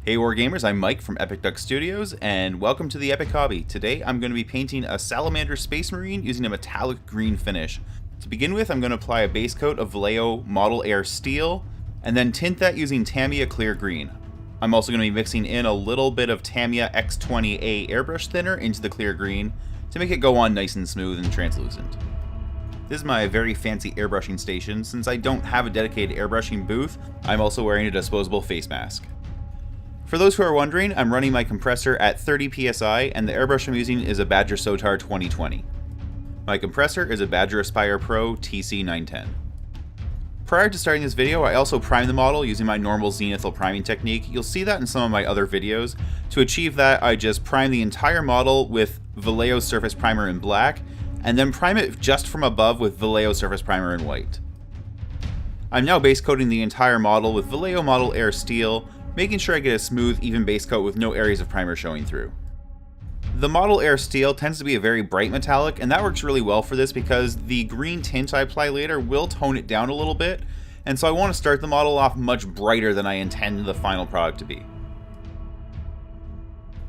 Hey Wargamers, I'm Mike from Epic Duck Studios, and welcome to the Epic Hobby. Today I'm going to be painting a Salamander Space Marine using a metallic green finish. To begin with, I'm going to apply a base coat of Vallejo Model Air Steel, and then tint that using Tamiya Clear Green. I'm also going to be mixing in a little bit of Tamiya X20A Airbrushed thinner into the clear green to make it go on nice and smooth and translucent. This is my very fancy airbrushing station. Since I don't have a dedicated airbrushing booth, I'm also wearing a disposable face mask. For those who are wondering, I'm running my compressor at 30 psi, and the airbrush I'm using is a Badger Sotar 2020. My compressor is a Badger Aspire Pro TC910. Prior to starting this video, I also primed the model using my normal zenithal priming technique. You'll see that in some of my other videos. To achieve that, I just prime the entire model with Vallejo Surface Primer in black, and then prime it just from above with Vallejo Surface Primer in white. I'm now base coating the entire model with Vallejo Model Air Steel, making sure I get a smooth, even base coat with no areas of primer showing through. The Model Air Steel tends to be a very bright metallic, and that works really well for this because the green tint I apply later will tone it down a little bit, and so I want to start the model off much brighter than I intend the final product to be.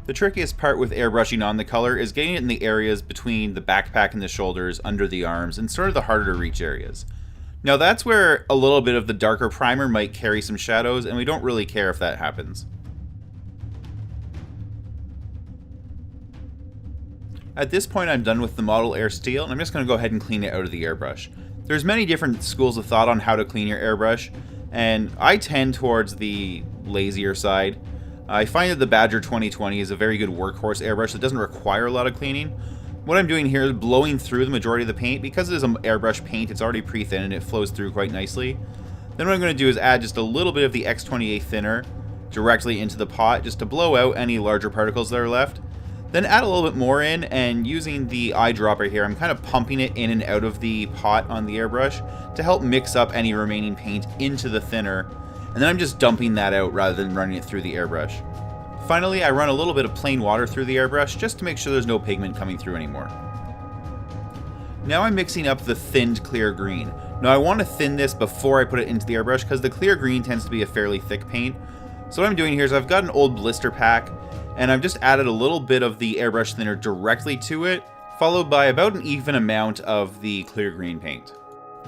The trickiest part with airbrushing on the color is getting it in the areas between the backpack and the shoulders, under the arms, and sort of the harder to reach areas. Now that's where a little bit of the darker primer might carry some shadows, and we don't really care if that happens. At this point I'm done with the Model Air Steel, and I'm just going to go ahead and clean it out of the airbrush. There's many different schools of thought on how to clean your airbrush, and I tend towards the lazier side. I find that the Badger 2020 is a very good workhorse airbrush that doesn't require a lot of cleaning. What I'm doing here is blowing through the majority of the paint. Because it is an airbrush paint, it's already pre-thin and it flows through quite nicely. Then what I'm going to do is add just a little bit of the X20A thinner directly into the pot just to blow out any larger particles that are left. Then add a little bit more in, and using the eyedropper here, I'm kind of pumping it in and out of the pot on the airbrush to help mix up any remaining paint into the thinner. And then I'm just dumping that out rather than running it through the airbrush. Finally, I run a little bit of plain water through the airbrush just to make sure there's no pigment coming through anymore. Now I'm mixing up the thinned clear green. Now I want to thin this before I put it into the airbrush because the clear green tends to be a fairly thick paint. So what I'm doing here is I've got an old blister pack, and I've just added a little bit of the airbrush thinner directly to it, followed by about an even amount of the clear green paint.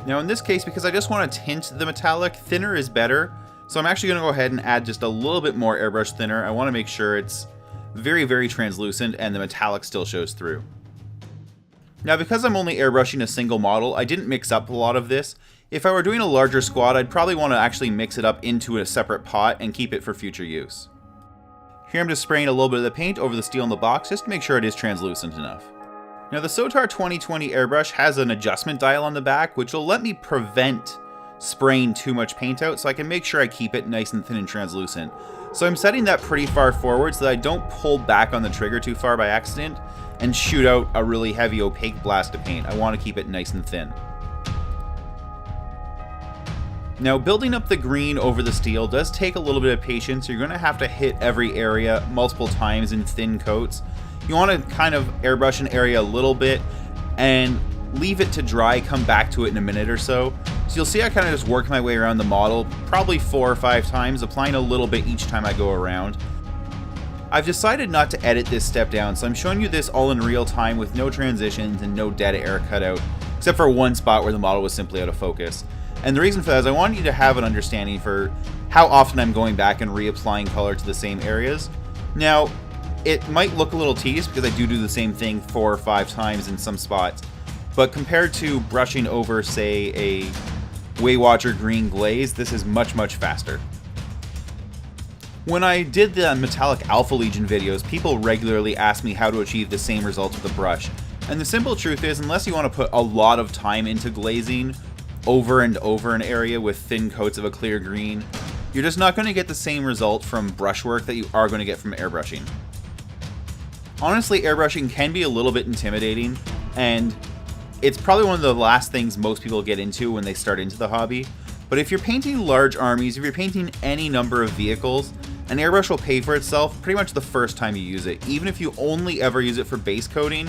Now in this case, because I just want to tint the metallic, thinner is better. So I'm actually going to go ahead and add just a little bit more airbrush thinner. I want to make sure it's very, very translucent and the metallic still shows through. Now because I'm only airbrushing a single model, I didn't mix up a lot of this. If I were doing a larger squad, I'd probably want to actually mix it up into a separate pot and keep it for future use. Here I'm just spraying a little bit of the paint over the steel in the box just to make sure it is translucent enough. Now the Sotar 2020 airbrush has an adjustment dial on the back which will let me prevent spraying too much paint out, so I can make sure I keep it nice and thin and translucent. So I'm setting that pretty far forward so that I don't pull back on the trigger too far by accident and shoot out a really heavy opaque blast of paint. I want to keep it nice and thin. Now building up the green over the steel does take a little bit of patience. You're going to have to hit every area multiple times in thin coats. You want to kind of airbrush an area a little bit and leave it to dry, come back to it in a minute or so. So you'll see I kind of just work my way around the model, probably 4 or 5 times, applying a little bit each time I go around. I've decided not to edit this step down, so I'm showing you this all in real time with no transitions and no dead air cut out, except for one spot where the model was simply out of focus. And the reason for that is I want you to have an understanding for how often I'm going back and reapplying color to the same areas. Now, it might look a little tedious because I do the same thing 4 or 5 times in some spots, but compared to brushing over, say, a Waywatcher green glaze, this is much, much faster. When I did the Metallic Alpha Legion videos, people regularly ask me how to achieve the same results with a brush. And the simple truth is, unless you want to put a lot of time into glazing over and over an area with thin coats of a clear green, you're just not going to get the same result from brushwork that you are going to get from airbrushing. Honestly, airbrushing can be a little bit intimidating, and it's probably one of the last things most people get into when they start into the hobby. But if you're painting large armies, if you're painting any number of vehicles, an airbrush will pay for itself pretty much the first time you use it. Even if you only ever use it for base coating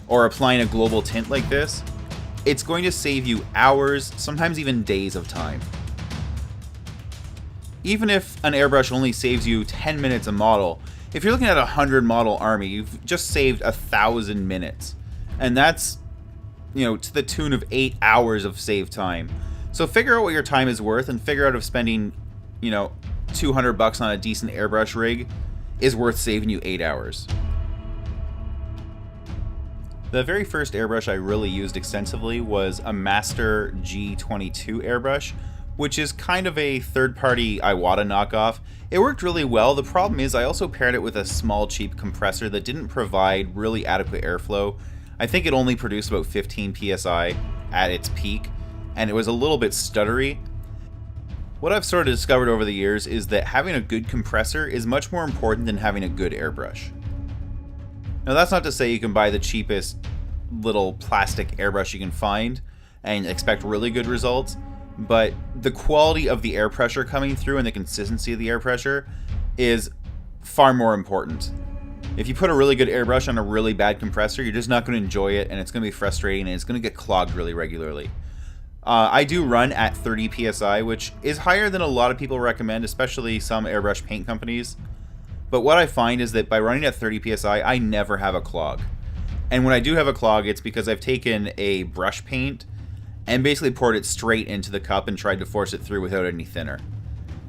or applying a global tint like this, it's going to save you hours, sometimes even days of time. even if an airbrush only saves you 10 minutes a model, if you're looking at a 100 model army, you've just saved 1,000 minutes. And that's, to the tune of 8 hours of save time. So figure out what your time is worth and figure out if spending, $200 on a decent airbrush rig is worth saving you 8 hours. The very first airbrush I really used extensively was a Master G22 airbrush, which is kind of a third-party Iwata knockoff. It worked really well. The problem is I also paired it with a small cheap compressor that didn't provide really adequate airflow. I think it only produced about 15 psi at its peak, and it was a little bit stuttery. What I've sort of discovered over the years is that having a good compressor is much more important than having a good airbrush. Now that's not to say you can buy the cheapest little plastic airbrush you can find and expect really good results, but the quality of the air pressure coming through and the consistency of the air pressure is far more important. If you put a really good airbrush on a really bad compressor, you're just not going to enjoy it, and it's going to be frustrating, and it's going to get clogged really regularly. I do run at 30 psi, which is higher than a lot of people recommend, especially some airbrush paint companies. But what I find is that by running at 30 psi, I never have a clog. And when I do have a clog, it's because I've taken a brush paint and basically poured it straight into the cup and tried to force it through without any thinner.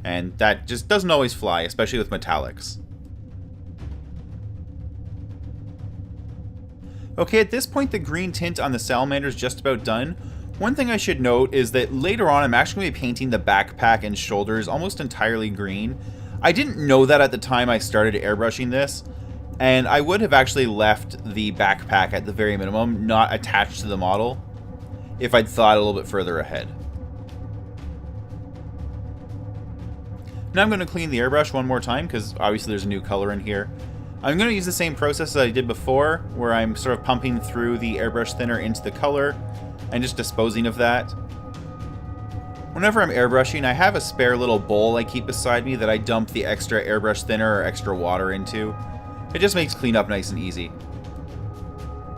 And that just doesn't always fly, especially with metallics. Okay, at this point the green tint on the Salamanders is just about done. One thing I should note is that later on I'm actually going to be painting the backpack and shoulders almost entirely green. I didn't know that at the time I started airbrushing this, and I would have actually left the backpack at the very minimum, not attached to the model, if I'd thought a little bit further ahead. Now I'm going to clean the airbrush one more time, because obviously there's a new color in here. I'm going to use the same process that I did before, where I'm sort of pumping through the airbrush thinner into the color, and just disposing of that. Whenever I'm airbrushing, I have a spare little bowl I keep beside me that I dump the extra airbrush thinner or extra water into. It just makes cleanup nice and easy.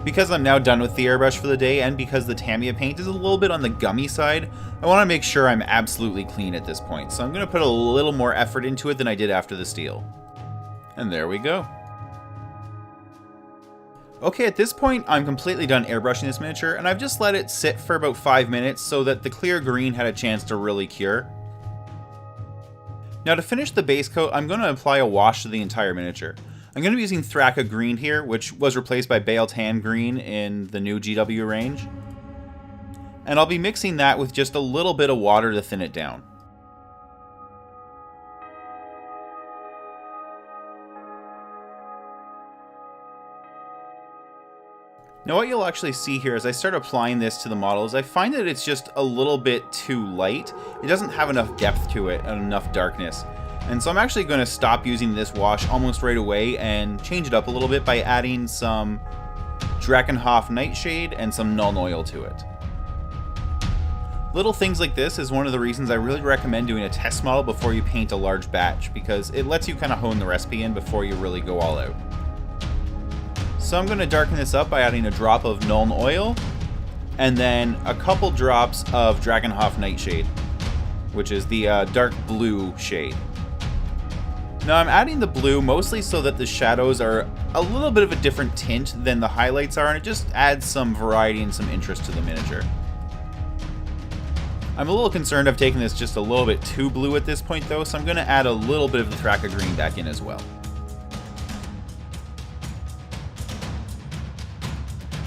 Because I'm now done with the airbrush for the day, and because the Tamiya paint is a little bit on the gummy side, I want to make sure I'm absolutely clean at this point. So I'm going to put a little more effort into it than I did after the steel. And there we go. Okay, at this point, I'm completely done airbrushing this miniature, and I've just let it sit for about 5 minutes so that the clear green had a chance to really cure. Now to finish the base coat, I'm going to apply a wash to the entire miniature. I'm going to be using Thraka Green here, which was replaced by Bale Tan Green in the new GW range. And I'll be mixing that with just a little bit of water to thin it down. Now what you'll actually see here as I start applying this to the model is I find that it's just a little bit too light. It doesn't have enough depth to it and enough darkness. And so I'm actually going to stop using this wash almost right away and change it up a little bit by adding some Drakenhof Nightshade and some Nuln Oil to it. Little things like this is one of the reasons I really recommend doing a test model before you paint a large batch, because it lets you kind of hone the recipe in before you really go all out. So I'm going to darken this up by adding a drop of Nuln Oil and then a couple drops of Drakenhof Nightshade, which is the dark blue shade. Now I'm adding the blue mostly so that the shadows are a little bit of a different tint than the highlights are, and it just adds some variety and some interest to the miniature. I'm a little concerned I've taken this just a little bit too blue at this point though, so I'm going to add a little bit of the Thraka Green back in as well.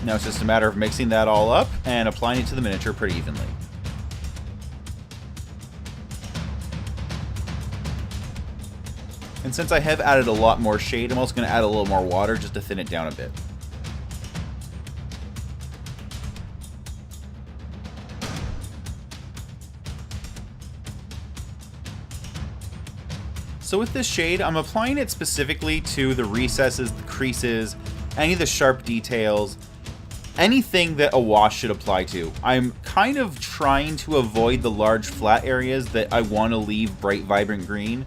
Now it's just a matter of mixing that all up and applying it to the miniature pretty evenly. And since I have added a lot more shade, I'm also going to add a little more water just to thin it down a bit. So with this shade, I'm applying it specifically to the recesses, the creases, any of the sharp details, anything that a wash should apply to. I'm kind of trying to avoid the large flat areas that I want to leave bright, vibrant green,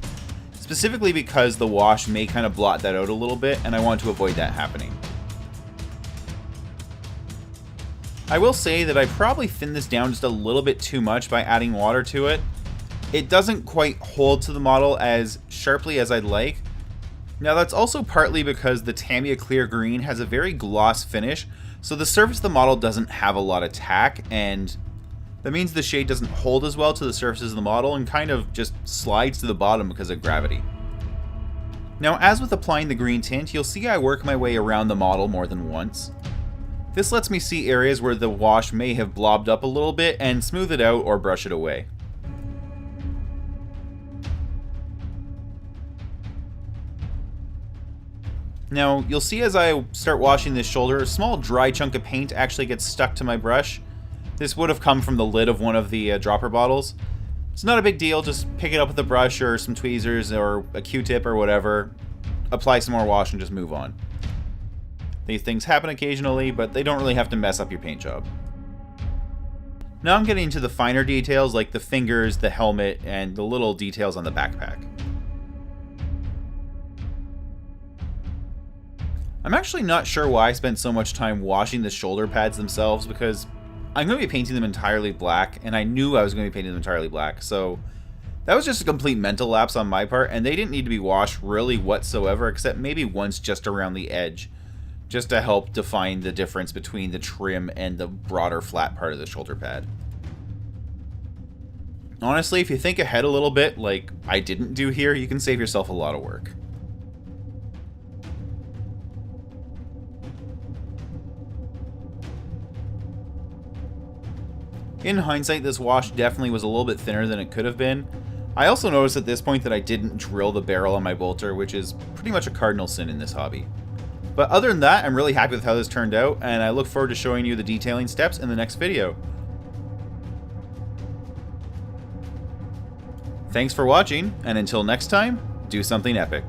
specifically because the wash may kind of blot that out a little bit, and I want to avoid that happening. I will say that I probably thinned this down just a little bit too much by adding water to it. it doesn't quite hold to the model as sharply as I'd like. Now that's also partly because the Tamiya Clear Green has a very gloss finish, so the surface of the model doesn't have a lot of tack, and that means the shade doesn't hold as well to the surfaces of the model and kind of just slides to the bottom because of gravity. Now, as with applying the green tint, you'll see I work my way around the model more than once. This lets me see areas where the wash may have blobbed up a little bit and smooth it out or brush it away. Now, you'll see as I start washing this shoulder, a small dry chunk of paint actually gets stuck to my brush. This would have come from the lid of one of the dropper bottles. It's not a big deal, just pick it up with a brush or some tweezers or a Q-tip or whatever, apply some more wash and just move on. These things happen occasionally, but they don't really have to mess up your paint job. Now I'm getting into the finer details like the fingers, the helmet, and the little details on the backpack. I'm actually not sure why I spent so much time washing the shoulder pads themselves, because I'm going to be painting them entirely black, and I knew I was going to be painting them entirely black, so that was just a complete mental lapse on my part, and they didn't need to be washed really whatsoever, except maybe once just around the edge, just to help define the difference between the trim and the broader flat part of the shoulder pad. Honestly, if you think ahead a little bit, like I didn't do here, you can save yourself a lot of work. In hindsight, this wash definitely was a little bit thinner than it could have been. I also noticed at this point that I didn't drill the barrel on my bolter, which is pretty much a cardinal sin in this hobby. But other than that, I'm really happy with how this turned out, and I look forward to showing you the detailing steps in the next video. Thanks for watching, and until next time, do something epic.